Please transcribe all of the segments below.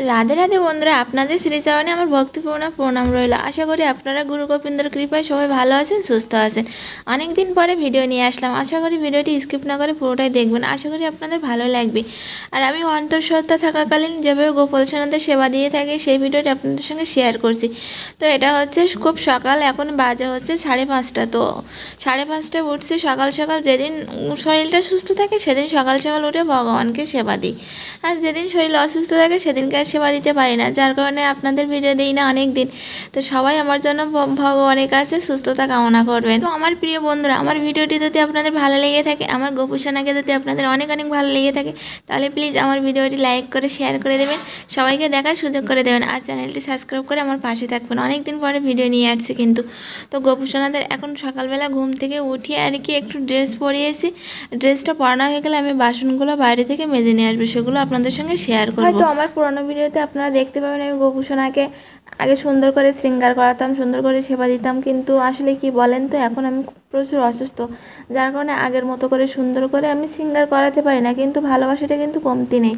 রাধে রাধে বন্ধুরা, আপনাদের শ্রীচরণে আমার ভক্তিপূর্ণ প্রণাম রইল। আশা করি আপনারা গুরু গোবিন্দর কৃপায় সবাই ভালো আছেন, সুস্থ আছেন। অনেক দিন পরে ভিডিও নিয়ে আসলাম। আশা করি ভিডিওটি স্কিপ না করে পুরোটাই দেখবেন। আশা করি আপনাদের ভালো লাগবে। আর আমি অন্তঃসত্ত্বা থাকাকালীন যেভাবে গোপাল সোনাদের সেবা দিয়ে থাকি সেই ভিডিওটি আপনাদের সঙ্গে শেয়ার করছি। তো এটা হচ্ছে খুব সকাল, এখন বাজে হচ্ছে 5:30। তো 5:30টায় উঠছি সকাল সকাল। যেদিন শরীরটা সুস্থ থাকে সেদিন সকাল সকাল উঠে ভগবানকে সেবা দিই, আর যেদিন শরীর অসুস্থ থাকে সেদিনকে আর সেবা দিতে পারি না, যার কারণে আপনাদের ভিডিও দিই না অনেক দিন। তো সবাই আমার জন্য ভগবানের কাছে সুস্থতা কামনা করবেন। তো আমার প্রিয় বন্ধুরা, আমার ভিডিওটি যদি আপনাদের ভালো লেগে থাকে, আমার গোপুসোনাকে যদি আপনাদের অনেক অনেক ভালো লেগে থাকে, তাহলে প্লিজ আমার ভিডিওটি লাইক করে শেয়ার করে দেবেন, সবাইকে দেখার সুযোগ করে দেবেন, আর চ্যানেলটি সাবস্ক্রাইব করে আমার পাশে থাকবেন। অনেক দিন পরে ভিডিও নিয়ে আসছি কিন্তু। তো গোপুসোনাদের এখন সকালবেলা ঘুম থেকে উঠিয়ে আর কি একটু ড্রেস পরিয়েছি। ড্রেসটা পরানো হয়ে গেলে আমি বাসনগুলো বাইরে থেকে মেজে নিয়ে আসবো, সেগুলো আপনাদের সঙ্গে শেয়ার করব। তো আমার পুরোনো ভিডিওতে আপনারা দেখতে পাবেন আমি গোপুসোনাকে আগে সুন্দর করে শৃঙ্গার করাতাম, সুন্দর করে সেবা দিতাম, কিন্তু আসলে কি বলেন তো, এখন আমি প্রচুর অসুস্থ, যার কারণে আগের মতো করে সুন্দর করে আমি শৃঙ্গার করাতে পারি না, কিন্তু ভালোবাসাটা কিন্তু কমতি নেই।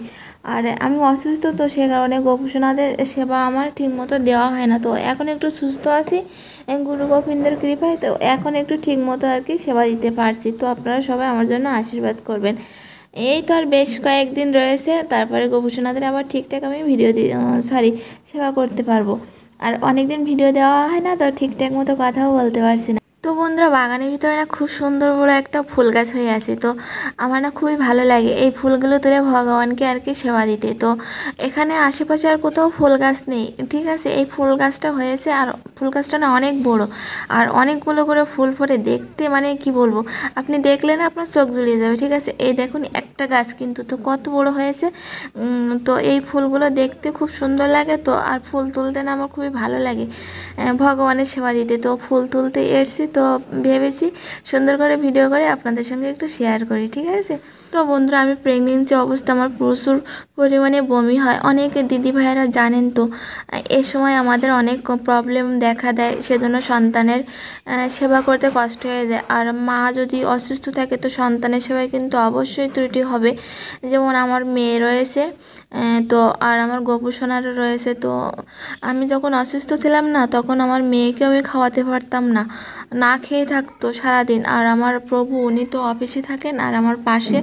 আর আমি অসুস্থ, তো সে কারণে গোপুসোনাদের সেবা আমার ঠিকমতো দেওয়া হয় না। তো এখন একটু সুস্থ আছি গুরু গোবিন্দের কৃপায়, তো এখন একটু ঠিকমতো আর কি সেবা দিতে পারছি। তো আপনারা সবাই আমার জন্য আশীর্বাদ করবেন। এই তো আর বেশ কয়েকদিন রয়েছে, তারপরে গোপুসোনাদের আবার ঠিকঠাক আমি ভিডিও সেবা করতে পারবো। আর অনেক দিন ভিডিও দেওয়া হয় না, তো ঠিকঠাক মতো কথাও বলতে পারছি না। তো বন্ধুরা, বাগানের ভিতরে না খুব সুন্দর বড় একটা ফুল গাছ হয়ে আছে। তো আমার না খুবই ভালো লাগে এই ফুলগুলো তুলে ভগবানকে আর কি সেবা দিতে। তো এখানে আশেপাশে আর কোথাও ফুল গাছ নেই, ঠিক আছে। এই ফুল গাছটা হয়েছে, আর ফুল গাছটা না অনেক বড়, আর অনেকগুলো করে ফুল ফোটে, দেখতে মানে কি বলবো, আপনি দেখলে না আপনার চোখ জুড়িয়ে যাবে, ঠিক আছে। এই দেখুন একটা গাছ কিন্তু, তো কত বড় হয়েছে। তো এই ফুলগুলো দেখতে খুব সুন্দর লাগে। তো আর ফুল তুলতে না আমার খুবই ভালো লাগে, ভগবানের সেবা দিতে। তো ফুল তুলতে এসেছি, তো ভেবেছি সুন্দর করে ভিডিও করে আপনাদের সঙ্গে একটু শেয়ার করি, ঠিক আছে। তো বন্ধুরা, আমি প্রেগনেন্সি অবস্থা, আমার প্রচুর পরিমাণে বমি হয়। অনেক দিদি ভাইয়েরা জানেন তো, এ সময় আমাদের অনেক প্রবলেম দেখা দেয়, সেজন্য সন্তানের সেবা করতে কষ্ট হয়ে যায়। আর মা যদি অসুস্থ থাকে তো সন্তানের সেবায় কিন্তু অবশ্যই ত্রুটি হবে। যেমন আমার মেয়ে রয়েছে, তো আর আমার গোপুসোনারও রয়েছে। তো আমি যখন অসুস্থ ছিলাম না, তখন আমার মেয়েকেও আমি খাওয়াতে পারতাম না, না খেয়ে থাকতো সারাদিন। আর আমার প্রভু, উনি তো অফিসে থাকেন, আর আমার পাশে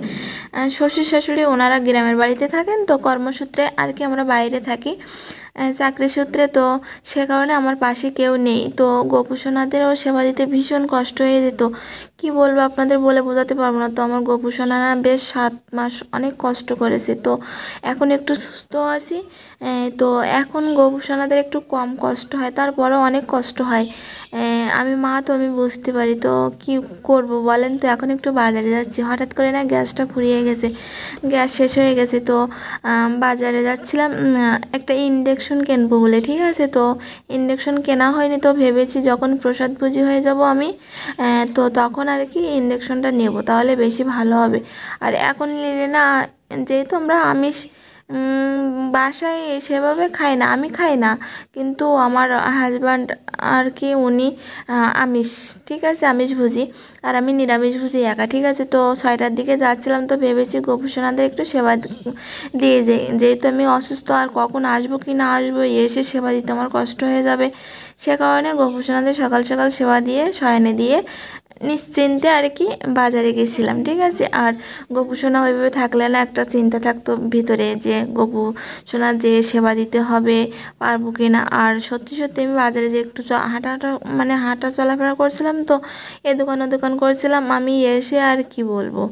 শ্বশুর শাশুড়ি ওনারা গ্রামের বাড়িতে থাকেন। তো কর্মসূত্রে আর কি আমরা বাইরে থাকি, চাকরি সূত্রে। তো সে কারণে আমার পাশে কেউ নেই। তো গোপুসোনাদেরও সেবা দিতে ভীষণ কষ্ট হয়ে যেত, কি বলবো আপনাদের, বলে বোঝাতে পারবো না। তো আমার গোপুসোনা না বেশ 7 মাস অনেক কষ্ট করেছে। তো এখন একটু সুস্থ আছি। তো এখন গোপুসোনাদের একটু কম কষ্ট হয়, তারপরেও অনেক কষ্ট হয়। আমি মা, তো আমি বুঝতে পারি। তো কি করব বলেন। তো এখন একটু বাজারে যাচ্ছি, হঠাৎ করে না গ্যাসটা ফুরিয়ে গেছে, গ্যাস শেষ হয়ে গেছে। তো বাজারে যাচ্ছিলাম একটা ইন্ডাকশন কিনবো বলে, ঠিক আছে। তো ইন্ডাকশন কেনা হয়নি, তো ভেবেছি যখন প্রসাদ পুজি হয়ে যাব আমি, তো তখন আর কি ইন্ডাকশনটা নেব, তাহলে বেশি ভালো হবে। আর এখন নিলে না, যেহেতু আমরা আমিষ বাসায় সেভাবে খাই না, আমি খাই না, কিন্তু আমার হাজব্যান্ড আর কি উনি আমিষ, ঠিক আছে, আমিষভোজী, আর আমি নিরামিষভোজী একা, ঠিক আছে। তো 6টার দিকে যাচ্ছিলাম, তো ভেবেছি গোপুসোনাদের একটু সেবা দিয়ে যাই, যেহেতু আমি অসুস্থ, আর কখন আসবো কি না আসবো, এসে সেবা দিতে আমার কষ্ট হয়ে যাবে। সে কারণে গোপুসোনাদের সকাল সকাল সেবা দিয়ে শয়নে দিয়ে নিশ্চিন্তে আর কি বাজারে গেছিলাম, ঠিক আছে। আর গোপুসোনা ওইভাবে থাকলে না একটা চিন্তা থাকতো ভিতরে, যে গোপুসোনা যে সেবা দিতে হবে পারবো কি না। আর সত্যি সত্যি আমি বাজারে যে একটু হাঁটা চলাফেরা করছিলাম, তো এ দোকান ও দোকান করছিলাম, আমি এসে আর কি বলবো,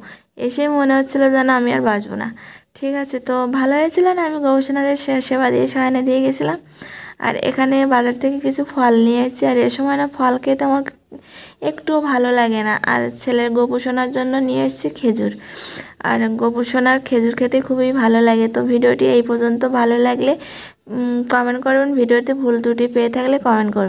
এসে মনে হচ্ছিলো যেন আমি আর বাঁচবো না, ঠিক আছে। তো ভালো হয়েছিল না, আমি গোপুসোনাদের সেবা দিয়ে শয়নে দিয়ে গেছিলাম। আর এখানে বাজার থেকে কিছু ফল নিয়ে এসেছি, আর এ সময় না ফল খেতে আমার একটুও ভালো লাগে না। আর ছেলের গোপুসোনার জন্য নিয়ে এসেছি খেজুর, আর গোপুসোনার খেজুর খেতে খুবই ভালো লাগে। তো ভিডিওটি এই পর্যন্ত, ভালো লাগলে কমেন্ট করবেন, ভিডিওতে ভুল ত্রুটি পেয়ে থাকলে কমেন্ট করবেন।